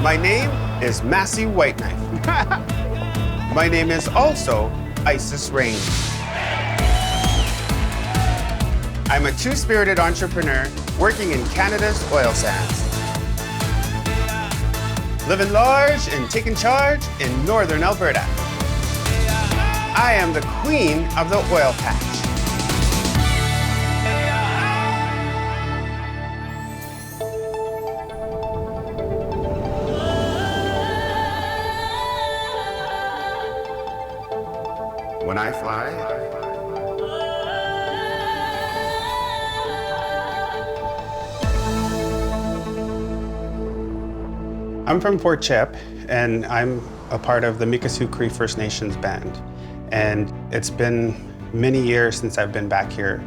My name is Massey Whiteknife. My name is also Iceis Rain. I'm a two-spirited entrepreneur working in Canada's oil sands. Living large and taking charge in Northern Alberta. I am the queen of the oil patch. When I fly, I'm from Fort Chip, and I'm a part of the Mikisew Cree First Nations band. And it's been many years since I've been back here.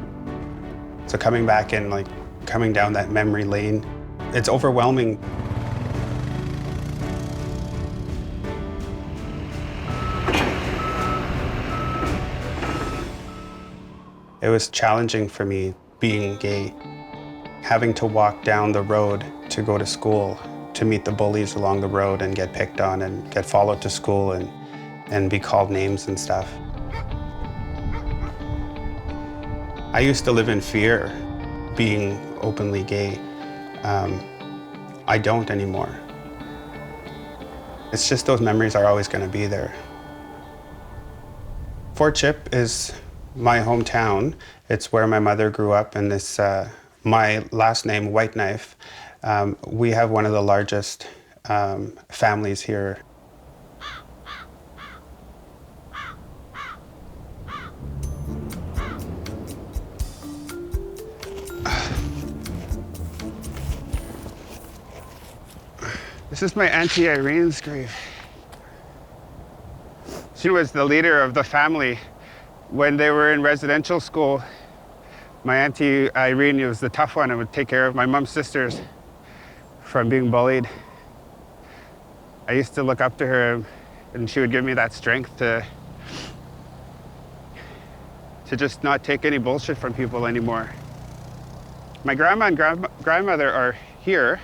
So coming back and coming down that memory lane, it's overwhelming. It was challenging for me being gay, having to walk down the road to go to school, to meet the bullies along the road and get picked on and get followed to school and be called names and stuff. I used to live in fear being openly gay. I don't anymore. It's just those memories are always going to be there. Fort Chip is my hometown. It's where my mother grew up, and this, my last name, Whiteknife. We have one of the largest families here. This is my Auntie Irene's grave. She was the leader of the family. When they were in residential school, my Auntie Irene was the tough one and would take care of my mom's sisters from being bullied. I used to look up to her, and she would give me that strength to just not take any bullshit from people anymore. My grandma and grandmother are here.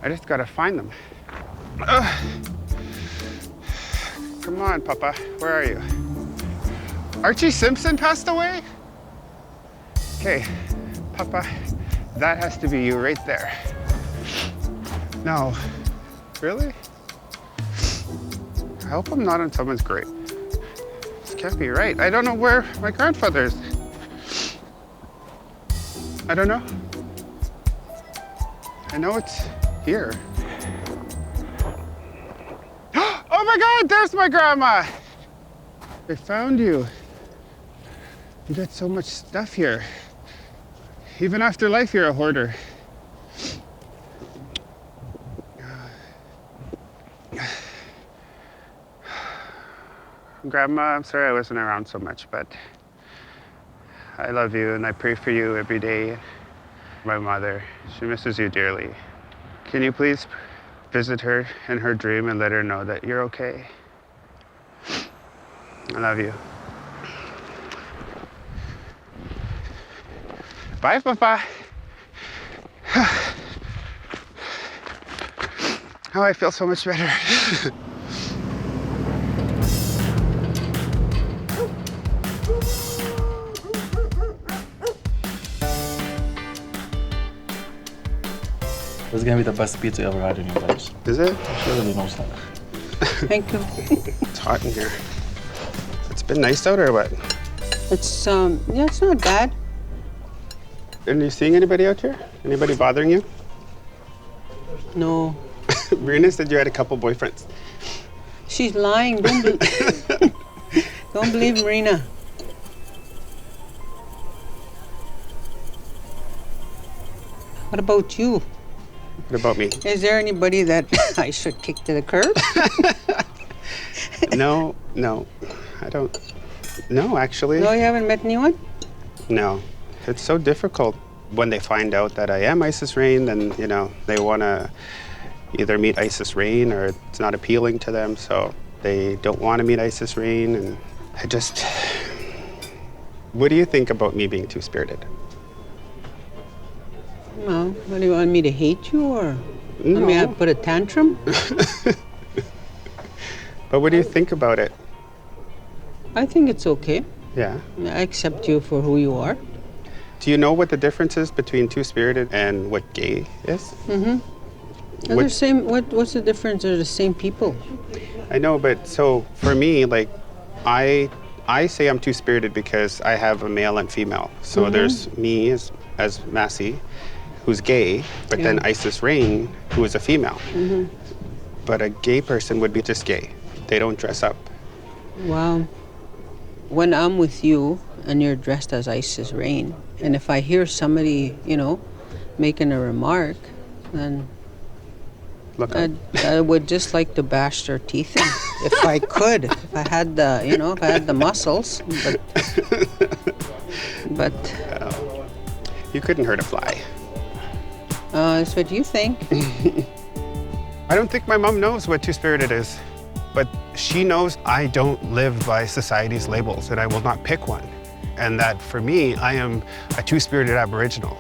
I just gotta find them. Come on, Papa, where are you? Archie Simpson passed away? Okay, Papa, that has to be you right there. No, really? I hope I'm not on someone's grave. This can't be right. I don't know where my grandfather is. I don't know. I know it's here. Oh my God, there's my grandma! I found you. You got so much stuff here. Even after life, you're a hoarder. Grandma, I'm sorry I wasn't around so much, but I love you and I pray for you every day. My mother, she misses you dearly. Can you please visit her in her dream and let her know that you're okay? I love you. Bye, Papa. Oh, I feel so much better. This is gonna be the best pizza you ever had in your life. Is it? She really knows that. Thank you. It's hot in here. It's been nice out or what? It's, yeah, it's not bad. Are you seeing anybody out here? Anybody bothering you? No. Marina said you had a couple boyfriends. She's lying. Don't believe Marina. What about you? What about me? Is there anybody that I should kick to the curb? No, I don't. No, actually. No, you haven't met anyone? No. It's so difficult when they find out that I am Iceis Rain, then, you know, they want to either meet Iceis Rain or it's not appealing to them, so they don't want to meet Iceis Rain, and I just... What do you think about me being two-spirited? Well, what do you want me to hate you or? I mean, I put a tantrum. But what do you think about it? I think it's okay. Yeah. I accept you for who you are. Do you know what the difference is between Two-Spirited and what gay is? They're the same. What's the difference? They're the same people. I know, but so for me, like, I say I'm Two-Spirited because I have a male and female. So there's me as Massey, who's gay, but then Iceis Rain, who is a female. But a gay person would be just gay. They don't dress up. Wow. When I'm with you and you're dressed as Iceis Rain, and if I hear somebody, you know, making a remark, then Look up. I would just like to bash their teeth in if I could, if I had the, you know, if I had the muscles. But You couldn't hurt a fly. that's what you think. I don't think my mom knows what Two-Spirited is, but she knows I don't live by society's labels and I will not pick one. And that for me, I am a Two-Spirited Aboriginal.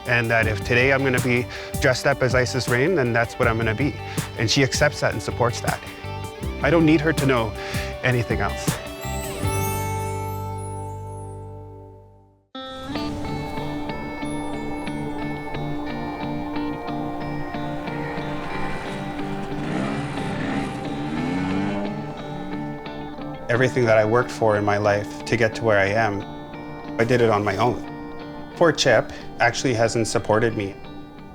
And that if today I'm gonna be dressed up as Iceis Rain, then that's what I'm gonna be. And she accepts that and supports that. I don't need her to know anything else. Everything that I worked for in my life to get to where I am, I did it on my own. Fort Chip actually hasn't supported me.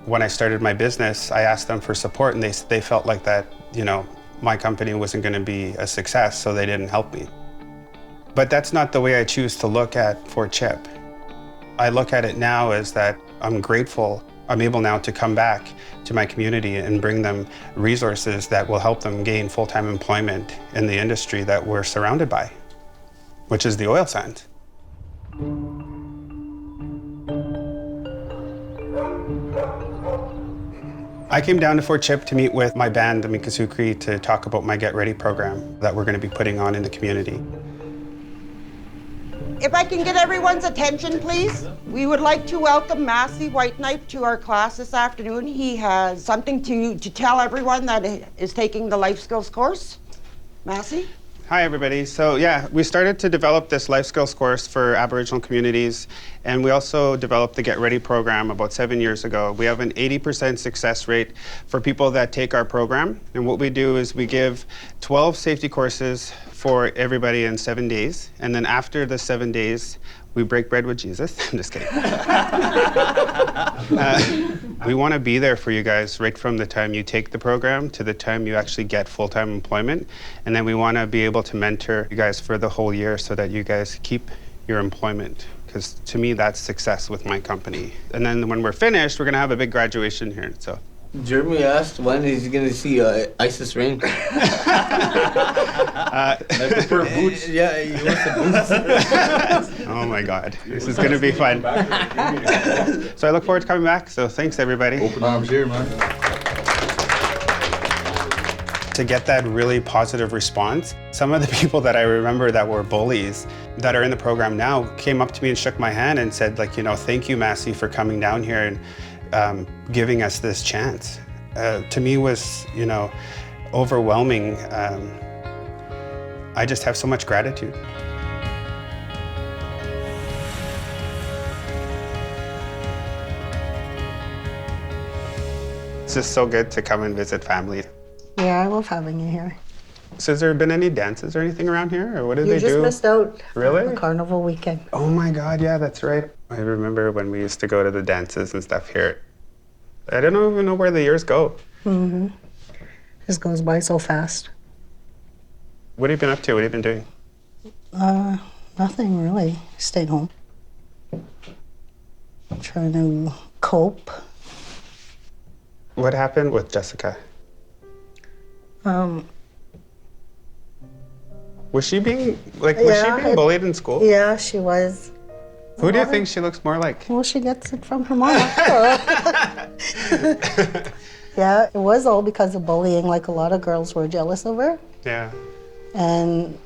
When I started my business, I asked them for support and they felt like that, you know, my company wasn't gonna be a success, so they didn't help me. But that's not the way I choose to look at Fort Chip. I look at it now as that I'm grateful I'm able now to come back to my community and bring them resources that will help them gain full-time employment in the industry that we're surrounded by, which is the oil sands. I came down to Fort Chip to meet with my band, the Minkasukri, to talk about my Get Ready program that we're going to be putting on in the community. If I can get everyone's attention, please. We would like to welcome Massey Whiteknife to our class this afternoon. He has something to tell everyone that is taking the life skills course. Massey? Hi, everybody. So yeah, we started to develop this life skills course for Aboriginal communities, and we also developed the Get Ready program about 7 years ago. We have an 80% success rate for people that take our program, and what we do is we give 12 safety courses for everybody in 7 days, and then after the 7 days, we break bread with Jesus. I'm just kidding. We want to be there for you guys right from the time you take the program to the time you actually get full-time employment. And then we want to be able to mentor you guys for the whole year so that you guys keep your employment. Because to me, that's success with my company. And then when we're finished, we're going to have a big graduation here. So. Jeremy asked when is he going to see Iceis Rain. I prefer boots. Yeah, he wants the boots. Oh my God, this is going to be fun. So I look forward to coming back. So thanks, everybody. Open arms here, man. To get that really positive response, some of the people that I remember that were bullies that are in the program now came up to me and shook my hand and said, like, you know, thank you, Massey, for coming down here and giving us this chance. To me was, you know, overwhelming. I just have so much gratitude. It's just so good to come and visit family. Yeah, I love having you here. So has there been any dances or anything around here, or what did You they do? just missed out. Really? On the carnival weekend. Oh my God, yeah, that's right. I remember when we used to go to the dances and stuff here. I don't even know where the years go. Mm-hmm. This goes by so fast. What have you been up to? What have you been doing? Nothing really. Stayed home. Trying to cope. What happened with Jessica? Was she being, like, was she being bullied in school? Yeah, she was. Who do you think she looks more like? Well, she gets it from her mom. Yeah, it was all because of bullying. Like, a lot of girls were jealous of her. Yeah. And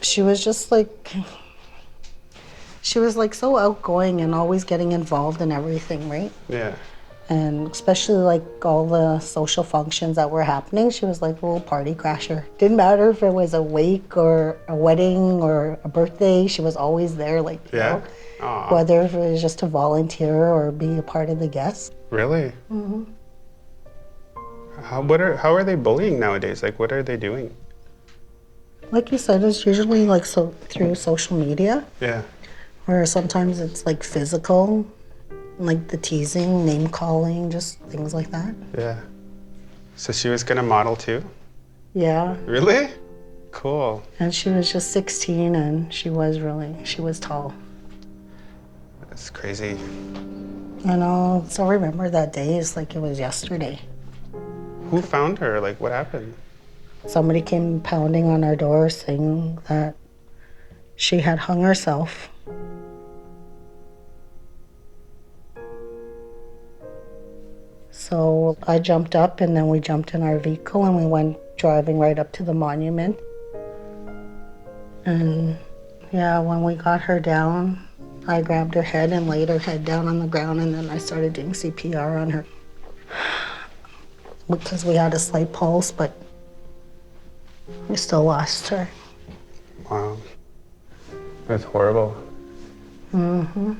she was just like, she was like so outgoing and always getting involved in everything, right? Yeah. And especially like all the social functions that were happening, she was like a little party crasher. Didn't matter if it was a wake or a wedding or a birthday, she was always there, like, you Yeah? know, Aw. whether if it was just to volunteer or be a part of the guests. Really? Mm-hmm. How are they bullying nowadays? Like, what are they doing? Like you said, it's usually like so through social media, Yeah. or sometimes it's like physical, like the teasing, name calling, just things like that. Yeah. So she was gonna model too? Yeah, Really? Cool. and she was just 16 and she was tall. That's crazy. And I'll still remember that day, it's like it was yesterday. Who found her? Like, what happened? Somebody came pounding on our door saying that she had hung herself. So I jumped up and then we jumped in our vehicle and we went driving right up to the monument. And yeah, when we got her down, I grabbed her head and laid her head down on the ground, and then I started doing CPR on her. Because we had a slight pulse, but we still lost her. Wow. That's horrible. Mm-hmm.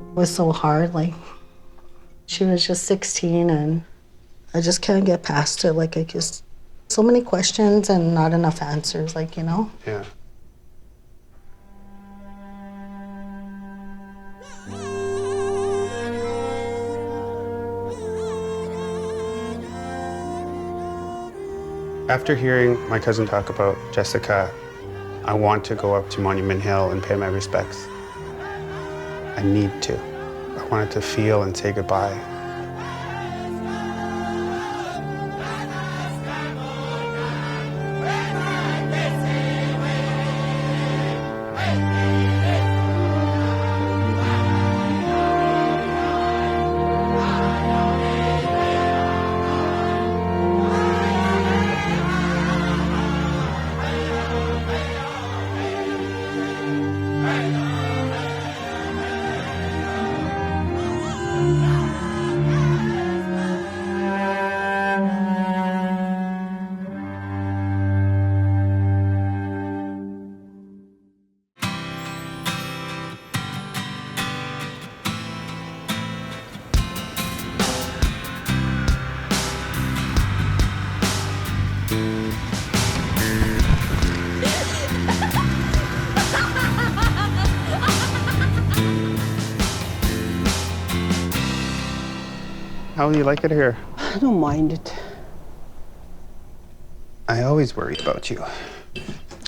It was so hard, like, she was just 16 and I just can't get past it. Like, I just, so many questions and not enough answers, like, you know? Yeah. After hearing my cousin talk about Jessica, I want to go up to Monument Hill and pay my respects. I need to. I wanted to feel and say goodbye. How do you like it here? I don't mind it. I always worry about you.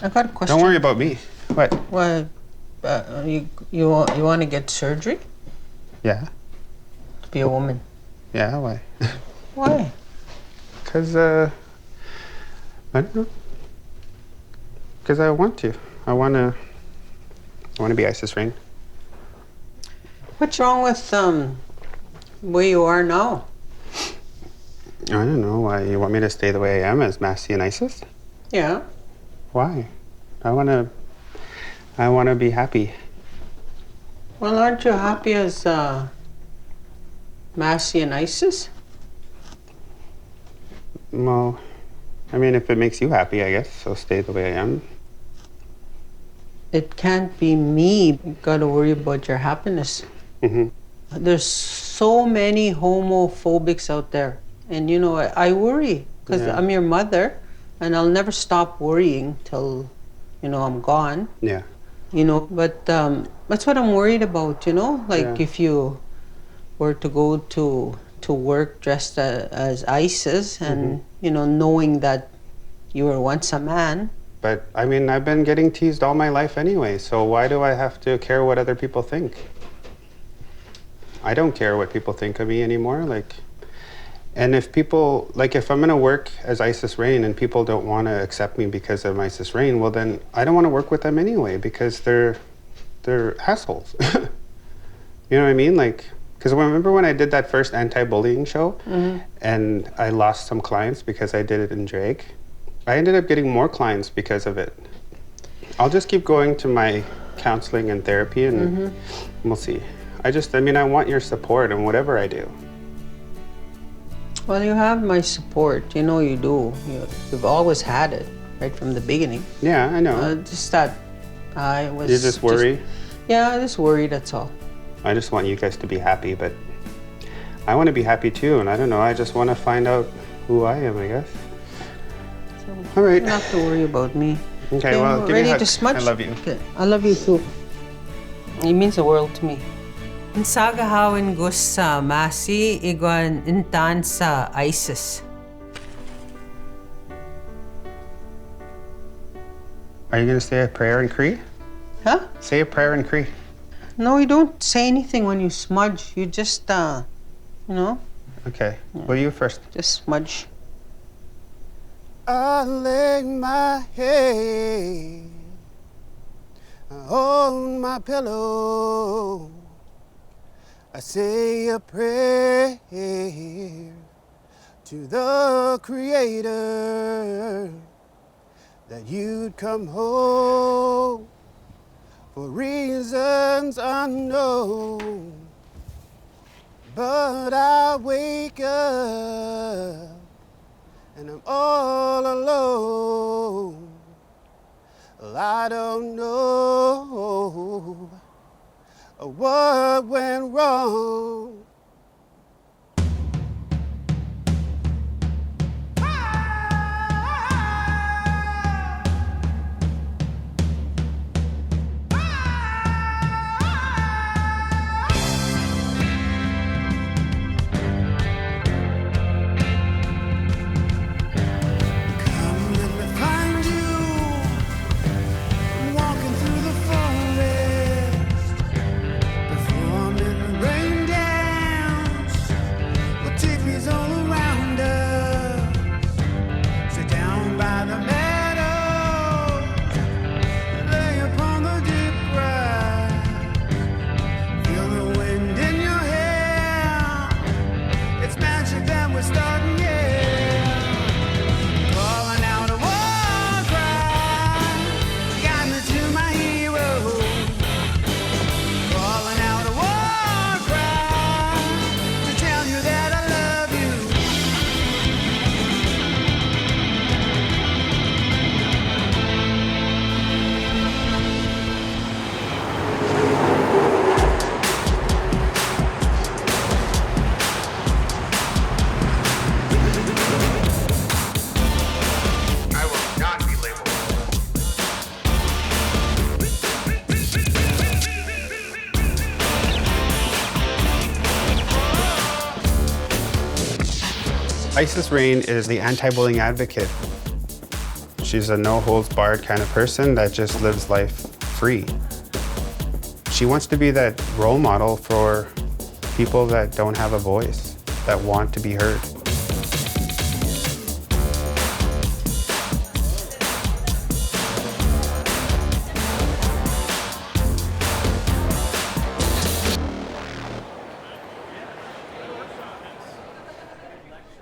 I got a question. Don't worry about me. What? What? You want to get surgery Yeah. to be a woman? Yeah, why? Why? Because, I don't know. Because I want to. I want to be Iceis Rain. What's wrong with where you are now? I don't know. Why you want me to stay the way I am as Massey and Iceis? Yeah. Why? I want to be happy. Well, aren't you happy as Massey and Iceis? Well, I mean, if it makes you happy, I guess, so stay the way I am. It can't be me. You gotta worry about your happiness. Mm-hmm. There's so many homophobics out there. And you know, I worry because Yeah. I'm your mother and I'll never stop worrying till, you know, I'm gone. Yeah. You know, but that's what I'm worried about, you know? Like Yeah. if you were to go to work dressed as Iceis and, you know, knowing that you were once a man. But, I mean, I've been getting teased all my life anyway, so why do I have to care what other people think? I don't care what people think of me anymore, like... And if people, like if I'm gonna work as Iceis Rain and people don't want to accept me because of Iceis Rain, well then I don't want to work with them anyway because they're assholes. You know what I mean? Like, because remember when I did that first anti-bullying show and I lost some clients because I did it in drag? I ended up getting more clients because of it. I'll just keep going to my counseling and therapy, and we'll see. I mean, I want your support in whatever I do. Well, you have my support. You know you do. You've always had it, right from the beginning. Yeah, I know. Just that I was... You just worry? Yeah, I just worry, that's all. I just want you guys to be happy, but I want to be happy too, and I don't know, I just want to find out who I am, I guess. So, all right. You don't have to worry about me. Okay, well, give me a ready hug. to smudge? I love you. Okay. I love you too. It means the world to me. Ang sagahawin gus sa Massey, iguan intan sa Iceis. Are you going to say a prayer in Cree? Huh? Say a prayer in Cree. No, you don't say anything when you smudge. You just, you know, Okay, well, you first. just smudge. I lay my head on my pillow. I say a prayer to the Creator that you'd come home for reasons unknown. But I wake up and I'm all alone. Well, I don't know what went wrong. Iceis Rain is the anti-bullying advocate. She's a no-holds-barred kind of person that just lives life free. She wants to be that role model for people that don't have a voice, that want to be heard.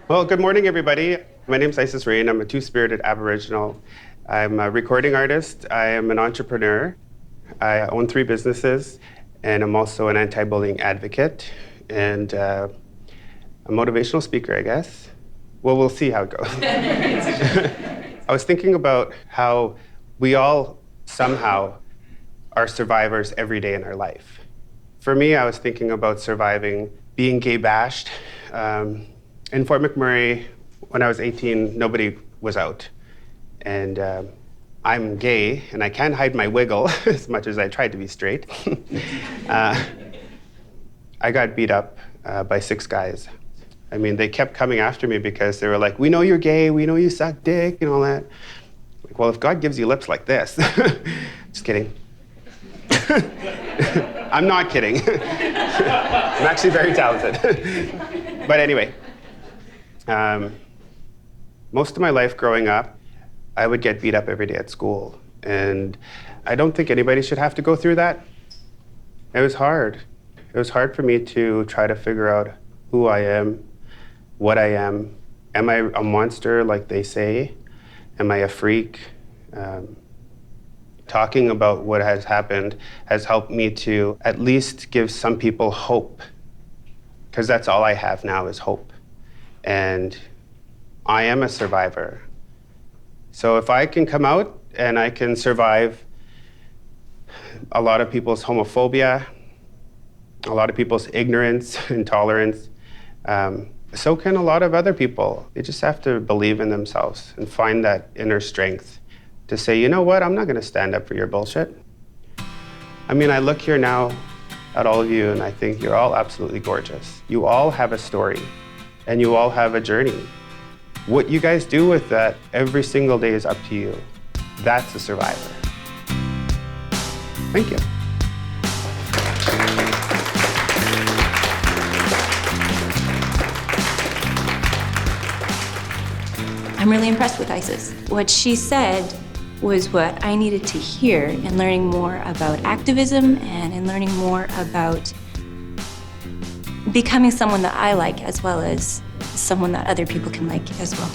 Well, good morning, everybody. My name's Iceis Rain. I'm a Two-Spirited Aboriginal. I'm a recording artist. I am an entrepreneur. I own 3 businesses, and I'm also an anti-bullying advocate and a motivational speaker, I guess. Well, we'll see how it goes. I was thinking about how we all somehow are survivors every day in our life. For me, I was thinking about surviving being gay bashed. In Fort McMurray, when I was 18, nobody was out. And I'm gay, and I can't hide my wiggle as much as I tried to be straight. I got beat up by 6 guys. I mean, they kept coming after me because they were like, we know you're gay, we know you suck dick, and all that. Like, well, if God gives you lips like this, just kidding. I'm not kidding. I'm actually very talented. But anyway. Most of my life growing up, I would get beat up every day at school. And I don't think anybody should have to go through that. It was hard. It was hard for me to try to figure out who I am, what I am. Am I a monster like they say? Am I a freak? Talking about what has happened has helped me to at least give some people hope, because that's all I have now is hope. And I am a survivor. So if I can come out and I can survive a lot of people's homophobia, a lot of people's ignorance, intolerance, so can a lot of other people. They just have to believe in themselves and find that inner strength to say, you know what, I'm not gonna stand up for your bullshit. I mean, I look here now at all of you and I think you're all absolutely gorgeous. You all have a story and you all have a journey. What you guys do with that every single day is up to you. That's a survivor. Thank you. I'm really impressed with Iceis. What she said was what I needed to hear in learning more about activism and in learning more about becoming someone that I like as well as someone that other people can like as well.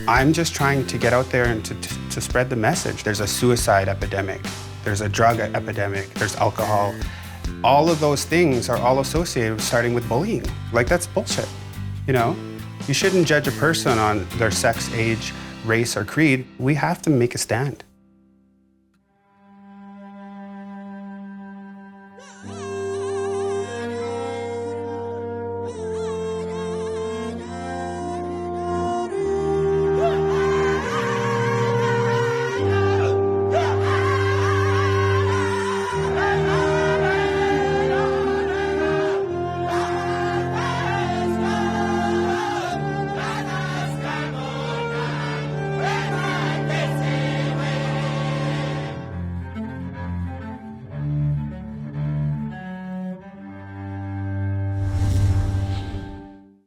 I'm just trying to get out there and to spread the message. There's a suicide epidemic, there's a drug epidemic, there's alcohol. All of those things are all associated with starting with bullying. Like, that's bullshit, you know? You shouldn't judge a person on their sex, age, race, or creed. We have to make a stand.